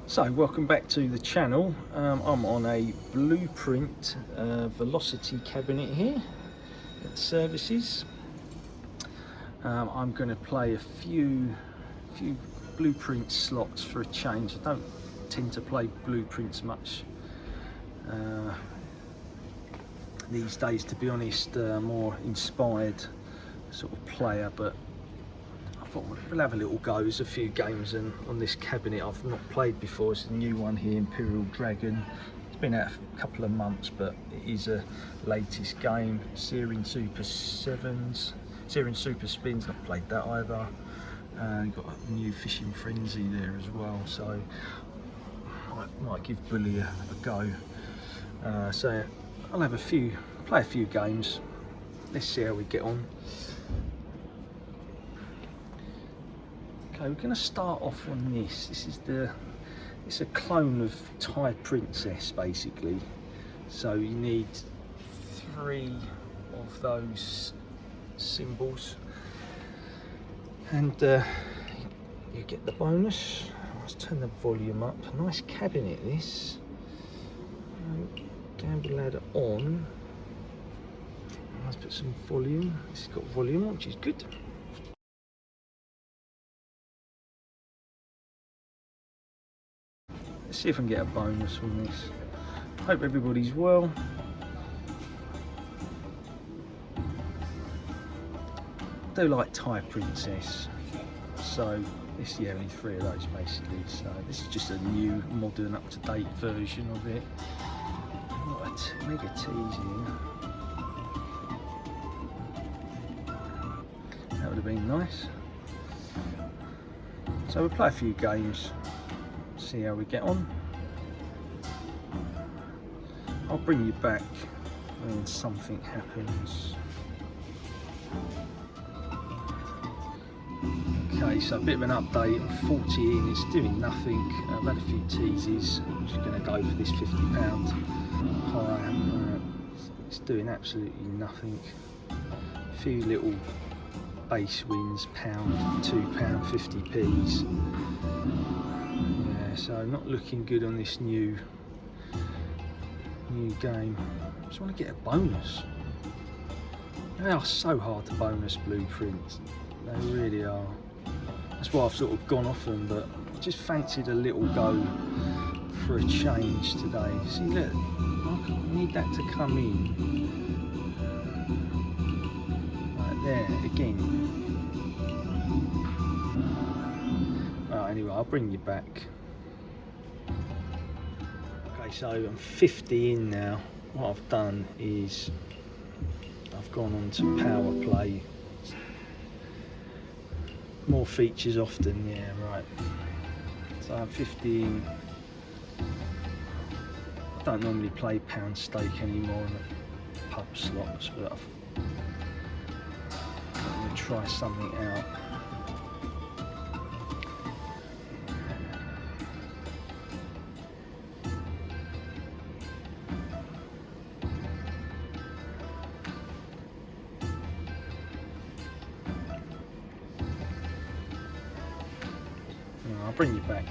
So welcome back to the channel. I'm on a blueprint velocity cabinet here at Services. I'm going to play a few blueprint slots for a change. I don't tend to play blueprints much these days, to be honest. More inspired sort of player, but I thought we'll have a little go. There's a few games on this cabinet I've not played before. It's a new one here, Imperial Dragon. It's been out a couple of months, but it is a latest game. Searing Super Sevens, Searing Super Spins, not played that either. You've got a new Fishing Frenzy there as well, so I might give Bully a go. So I'll have play a few games. Let's see how we get on. Okay, we're going to start off on this. It's a clone of Thai Princess, basically. So you need 3 of those symbols, and you get the bonus. Let's turn the volume up. Nice cabinet, this. Gamble ladder on. Let's put some volume. This has got volume, which is good. Let's see if I can get a bonus from this. Hope everybody's well. I do like Thai Princess, so this is only 3 of those basically. So this is just a new, modern, up-to-date version of it. Got a mega tease here. That would have been nice. So we'll play a few games. See how we get on. I'll bring you back when something happens. Okay, so a bit of an update. I'm 40 in, it's doing nothing. I've had a few teases. I'm just going to go for this £50 high. It's doing absolutely nothing. A few little base wins, £1, £2, 50p's. So not looking good on this new game. Just want to get a bonus. They are so hard to bonus blueprints. They really are. That's why I've sort of gone off them, but I just fancied a little go for a change today. See, look, I need that to come in. Right there, again. Right, anyway, I'll bring you back. So I'm 50 in now. What I've done is I've gone on to Powerplay. More features often, yeah, right. So I'm 50 in. I don't normally play pound stake anymore in the pub slots, but I'm going to try something out. I'll bring you back.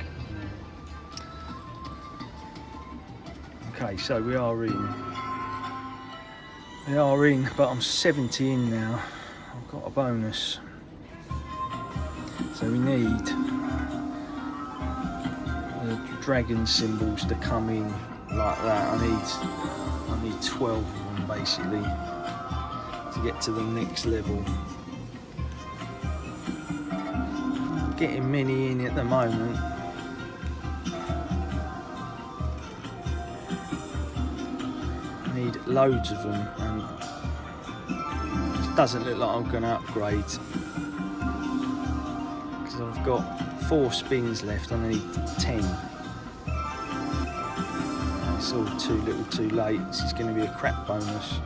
Okay, so we are in, but I'm 70 in now. I've got a bonus, so we need the dragon symbols to come in like that. I need 12 of them basically to get to the next level. Getting many in at the moment. Need loads of them, and it doesn't look like I'm going to upgrade because I've got 4 spins left. I need 10. It's all too little, too late. This is going to be a crap bonus.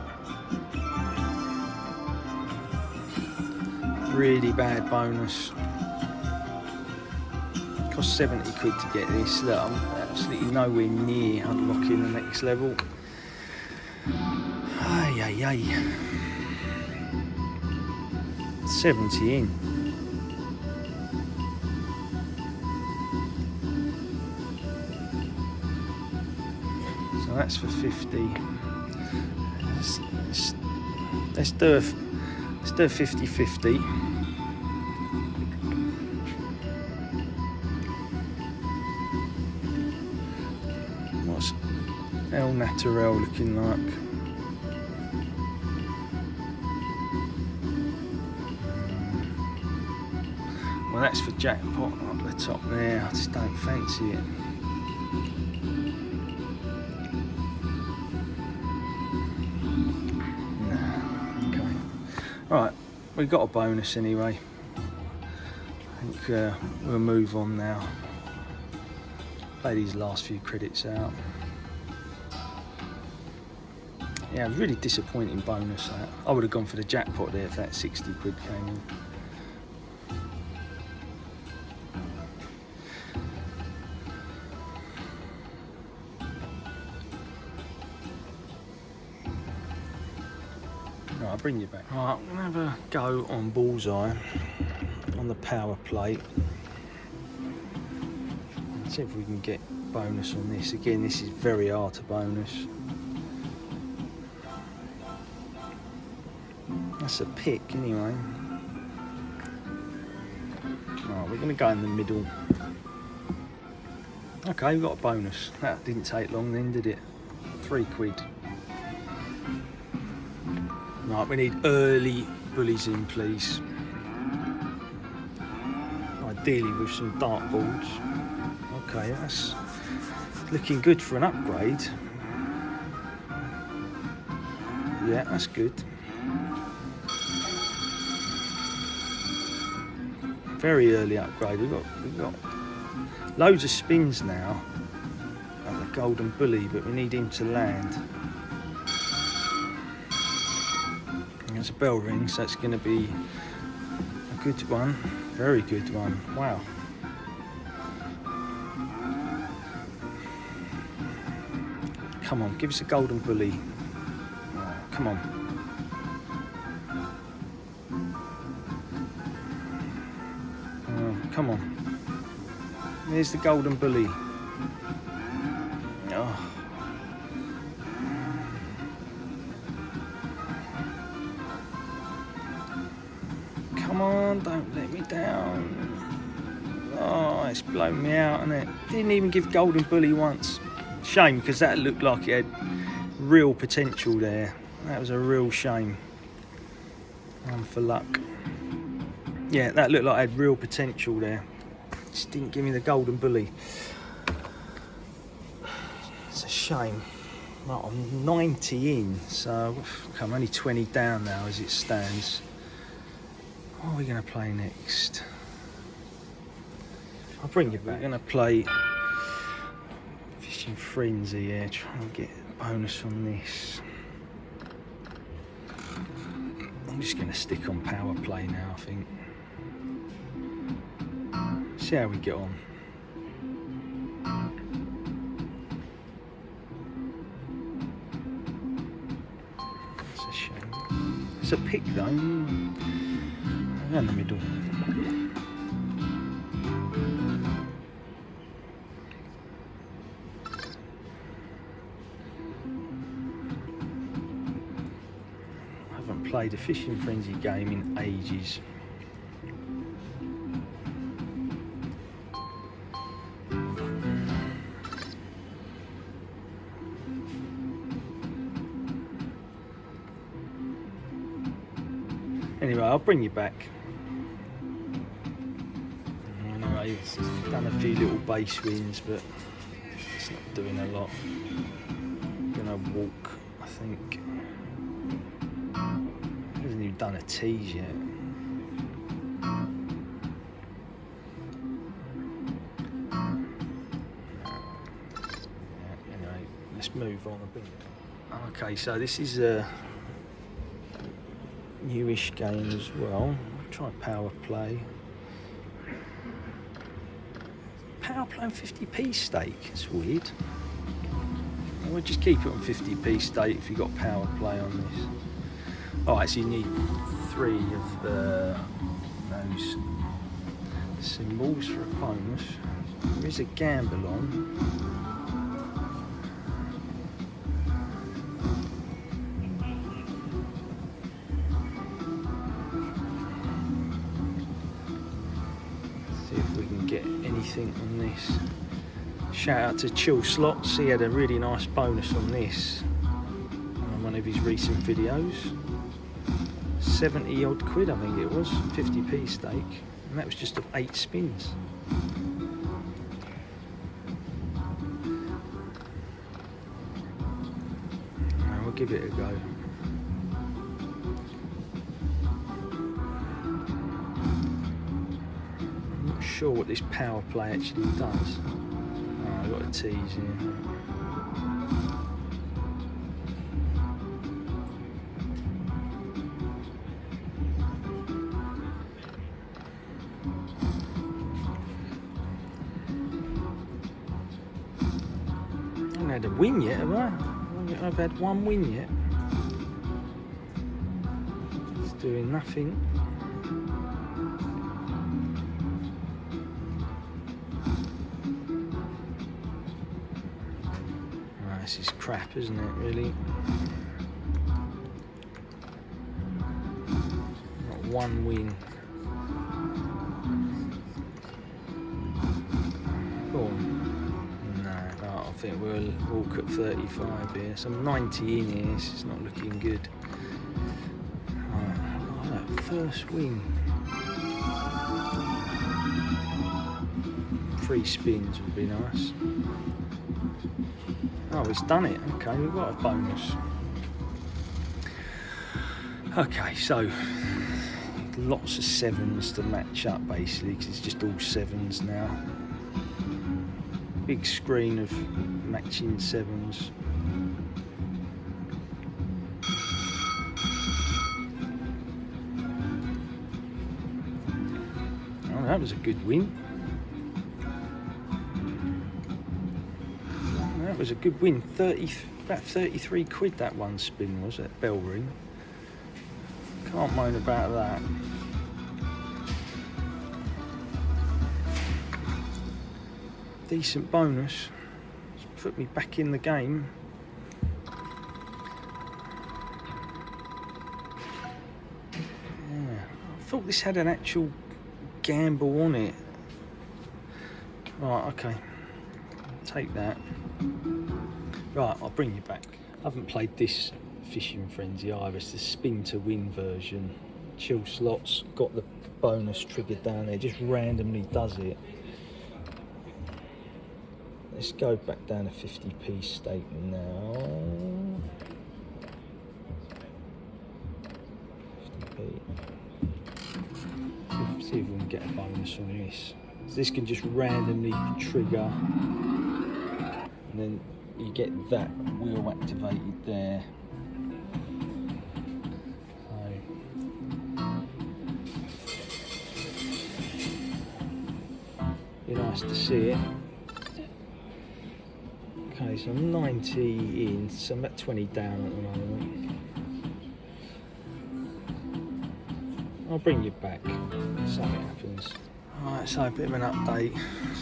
Really bad bonus. Cost 70 quid to get this. Look, I'm absolutely nowhere near unlocking the next level. Ay, ay, ay. 70 in. So that's for 50. Let's do a 50-50. What's El Naturel looking like? Well, that's for jackpot up the top there. I just don't fancy it. No. Okay. Right, we got a bonus anyway. I think we'll move on now. Play these last few credits out. Yeah, really disappointing bonus that. I would have gone for the jackpot there if that 60 quid came in. Right, I'll bring you back. Right, I'm gonna have a go on Bullseye on the power plate. Let's see if we can get bonus on this. Again, this is very hard to bonus. That's a pick anyway. Right, we're gonna go in the middle. Okay, we've got a bonus. That didn't take long then, did it? 3 quid. Right, we need early bullies in, please. Ideally with some dartboards. Okay, that's looking good for an upgrade. Yeah, that's good. Very early upgrade. We've got loads of spins now at the golden bully, but we need him to land. And there's a bell ring, so it's going to be a good one, very good one. Wow. Come on, give us a golden bully. Oh, come on. Come on. There's the golden bully. Oh. Come on, don't let me down. Oh, it's blown me out, isn't it? Didn't even give golden bully once. Shame, because that looked like it had real potential there. That was a real shame. One for luck. Yeah, that looked like it had real potential there. Just didn't give me the golden bully. It's a shame. Right, I'm 90 in, so I'm only 20 down now as it stands. What are we going to play next? I'll bring you back. We're going to play Fishing Frenzy here, try and get a bonus on this. I'm just going to stick on power play now, I think. See how we get on. It's a shame. It's a pick though. Around the middle. I haven't played a Fishing Frenzy game in ages. Anyway, I'll bring you back. Anyway, it's done a few little base wins, but it's not doing a lot. I'm gonna walk, I think. Hasn't even done a tease yet. Anyway, let's move on a bit. Okay, so this is a newish game as well. I'll try power play. Power play on 50p stake. It's weird. We'll just keep it on 50p stake if you've got power play on this. Alright, so you need 3 of those symbols for a bonus. There is a gamble on. this. Shout out to Chill Slots, he had a really nice bonus on this on one of his recent videos. 70 odd quid I think it was, 50p stake, and that was just of 8 spins. Now we'll give it a go. I'm not sure what this power play actually does. Oh, I've got a tease here. I haven't had a win yet, have I? I've had one win yet. It's doing nothing. Oh, this is crap, isn't it, really? Not one win. Go on. I think we'll walk at 35 here. So I'm 90 in here, this is not looking good. Oh, that first win. 3 spins would be nice. Oh, it's done it. Okay, we've got a bonus. Okay, so lots of 7s to match up basically, because it's just all 7s now. Big screen of matching 7s. Oh, that was a good win. That was a good win. About 33 quid that one spin was at bell ring. Can't moan about that. Decent bonus. It's put me back in the game. Yeah, I thought this had an actual gamble on it. Right, okay. Take that. Right, I'll bring you back. I haven't played this Fishing Frenzy either. It's the spin to win version. Chill Slots got the bonus triggered down there. Just randomly does it. Let's go back down to 50p stake now. 50p. See if we can get a bonus on this. So this can just randomly trigger, and then you get that wheel activated there. So, be nice to see it. Okay, so I'm 90 in, so I'm at 20 down at the moment. I'll bring you back if something happens. Alright, so a bit of an update.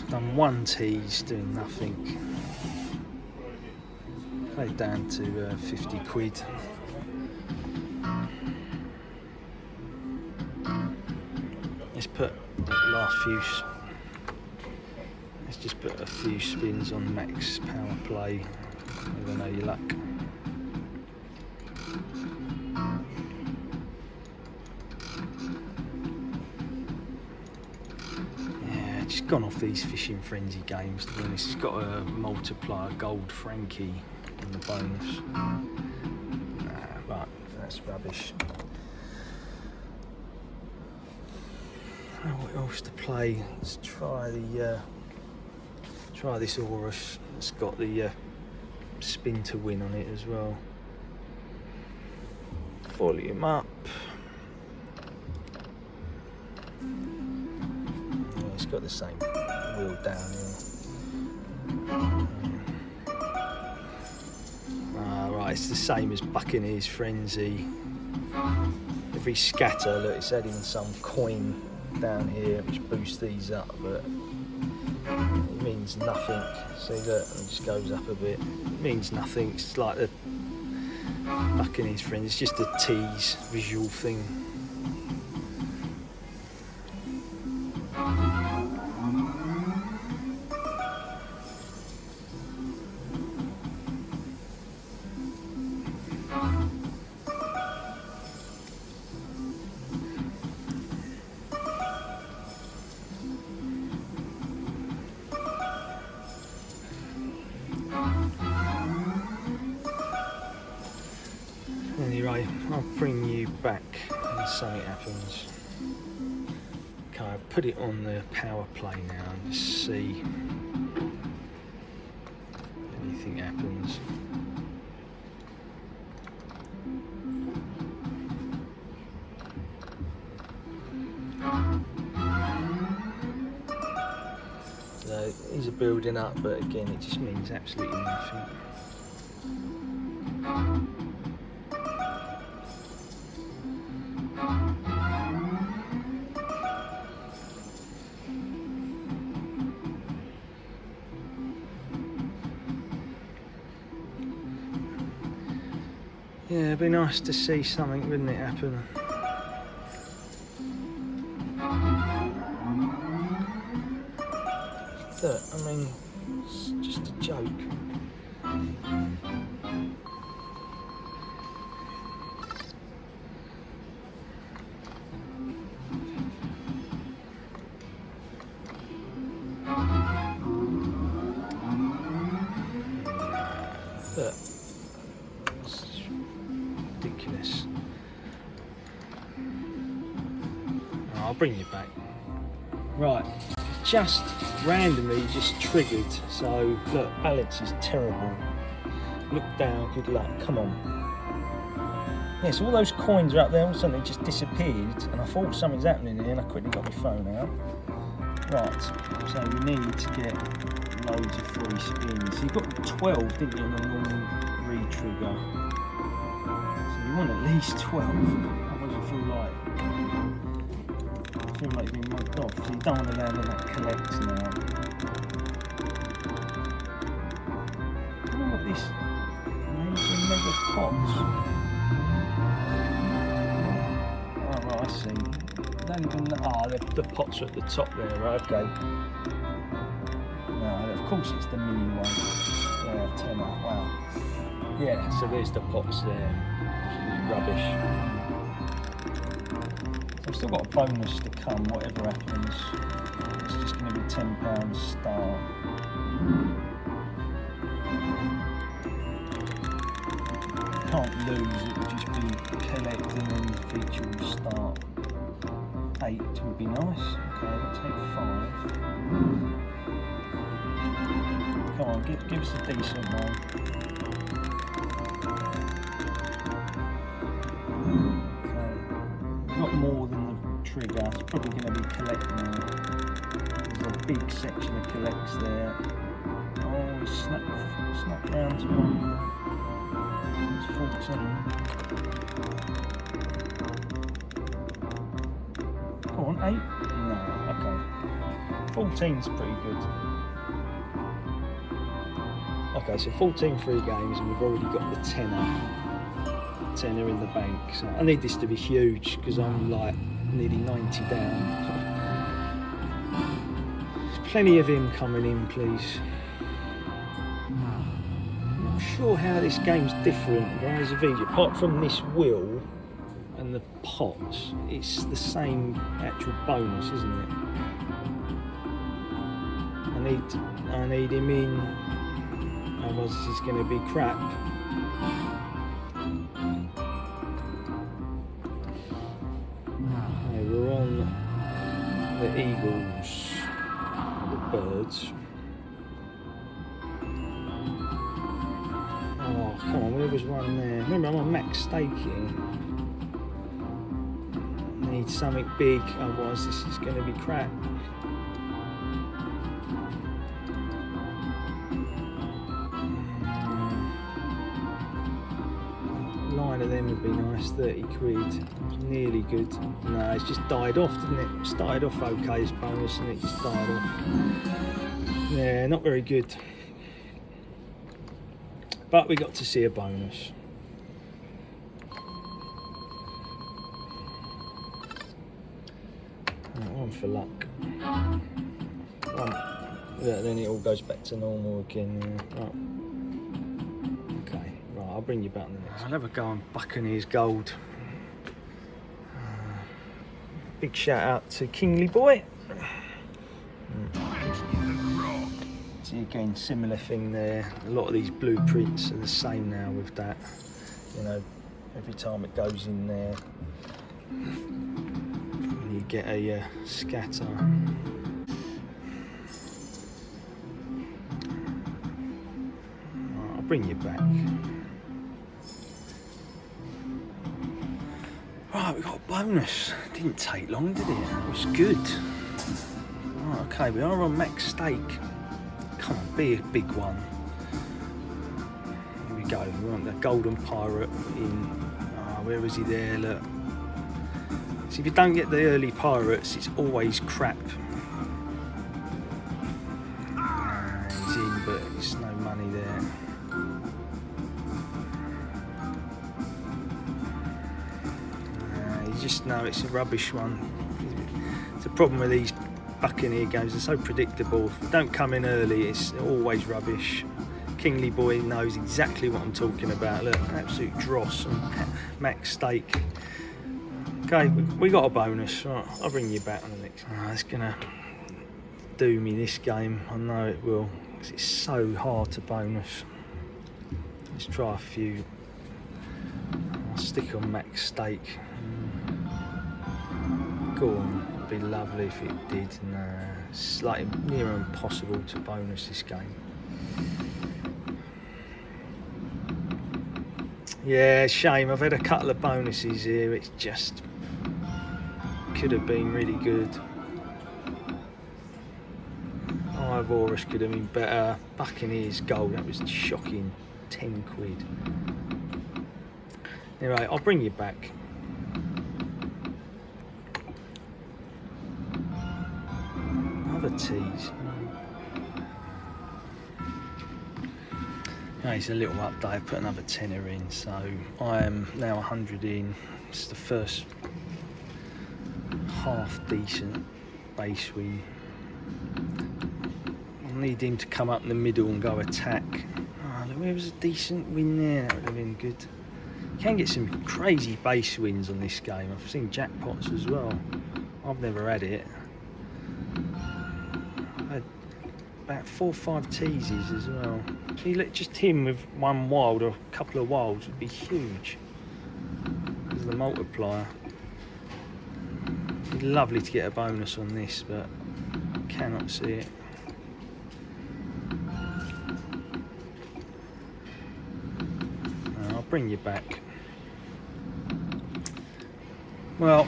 Done 1 tease, doing nothing. Played down to 50 quid. Let's put the last few. Let's just put a few spins on Max Powerplay. Never know your luck. Yeah, just gone off these Fishing Frenzy games, to be honest. It's got a multiplier gold Frankie in the bonus. But that's rubbish. What else to play? Let's try the try this Horus. It's got the spin to win on it as well. Volume up. Yeah, it's got the same wheel down here. Right, it's the same as Buccaneers Frenzy. Every scatter, look, it's adding some coin down here which boosts these up, but it means nothing. See, look, it just goes up a bit. It means nothing. It's like the Buccaneers Frenzy. It's just a tease visual thing. Anyway, I'll bring you back when something happens. Okay, I've put it on the power play now and just see if anything happens. So these are building up, but again, it just means absolutely nothing. Yeah, it'd be nice to see something, wouldn't it, happen? Look, I mean, it's just a joke. Look, it's ridiculous. I'll bring you back. Right, just randomly just triggered. So look, balance is terrible. Look down, good luck, come on. Yeah, so all those coins are up there, all of a sudden they just disappeared, and I thought something's happening here, and I quickly got my phone out. Right, so we need to get loads of free spins. So you got 12, didn't you, on the normal re-trigger? So you want at least 12, otherwise you feel like you're being mugged off. So you don't want to land on that collect now. I wonder what this major mega pots. Oh, right, I see. Don't even. Ah, the pots are at the top there, right? Okay. No, of course it's the mini one. Yeah, 10. Wow. Yeah, so there's the pots there. Absolute rubbish. I've still got a bonus to come, whatever happens. It's just going to be £10 start. Can't lose, it would just be collect and then the feature will start. 8 would be nice. Okay, we'll take 5. Come on, give us a decent one. Not more than the trigger, it's probably going to be collect now. There's a big section of collects there. Oh, it's snuck round to one. It's 14. Go on, 8? No, okay. 14's pretty good. Okay, so 14 free games and we've already got the tenner in the bank. So I need this to be huge because I'm like nearly 90 down. Plenty of him coming in, please. I'm not sure how this game's different, guys. Apart from this wheel and the pots, it's the same actual bonus, isn't it? I need him in, otherwise this is going to be crap. We're on the Eagles, the Birds. Oh, come on, where was one there? Remember, I'm on Max Stake here. I need something big, otherwise this is going to be crap. Line of them would be nice, 30 quid. Nearly good. No, it's just died off, didn't it? It started off okay as bonus and it just died off. Yeah, not very good. But we got to see a bonus. One for luck. One. Yeah, then it all goes back to normal again. Right. Okay, right, I'll bring you back on the next. I'll have a go on Buccaneers Gold. Big shout out to Kingly Boy. See again, similar thing there. A lot of these blueprints are the same now with that. You know, every time it goes in there. And you get a scatter. Right, I'll bring you back. Right, we got a bonus. Didn't take long, did it? It was good. Right, okay, we are on Max Stake. Come on, be a big one. Here we go. We want the golden pirate in. Where is he there? Look. So if you don't get the early pirates, it's always crap. He's in, but there's no money there. You just know it's a rubbish one. It's a problem with these Buccaneer games, they're so predictable. If they don't come in early, it's always rubbish. Kingly Boy knows exactly what I'm talking about. Look, absolute dross on Max Stake. Okay, we got a bonus. Right, I'll bring you back on the next one. It's gonna do me this game. I know it will, because it's so hard to bonus. Let's try a few. I'll stick on Max Stake. Go on, it'd be lovely if it did. No, it's like near impossible to bonus this game. Yeah, shame. I've had a couple of bonuses here. It's just could have been really good. Eye of Horus could have been better. Buccaneers Gold, that was shocking. 10 quid. Anyway, I'll bring you back. Other teas. Okay, it's a little update. I put another tenner in, so I am now 100 in. It's the first half decent base win. I need him to come up in the middle and go attack. Oh, look, there was a decent win there. That would have been good. You can get some crazy base wins on this game. I've seen jackpots as well. I've never had it. I've had about 4 or 5 teases as well. See, look, just him with one wild or a couple of wilds would be huge. Because of the multiplier. It'd be lovely to get a bonus on this, but I cannot see it. I'll bring you back. Well,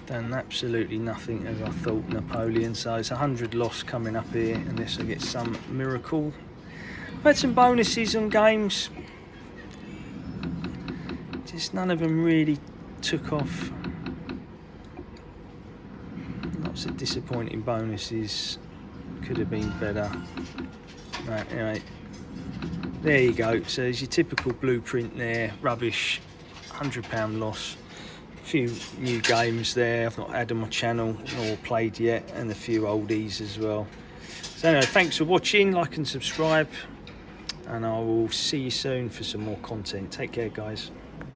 done absolutely nothing as I thought, Napoleon, so it's 100 loss coming up here unless I get some miracle. I've had some bonuses on games, just none of them really took off. Lots of disappointing bonuses, could have been better. Right, anyway, there you go. So there's your typical blueprint there, rubbish, £100 loss. Few new games there I've not had on my channel nor played yet, and a few oldies as well. So anyway, thanks for watching, like and subscribe, and I will see you soon for some more content. Take care, guys.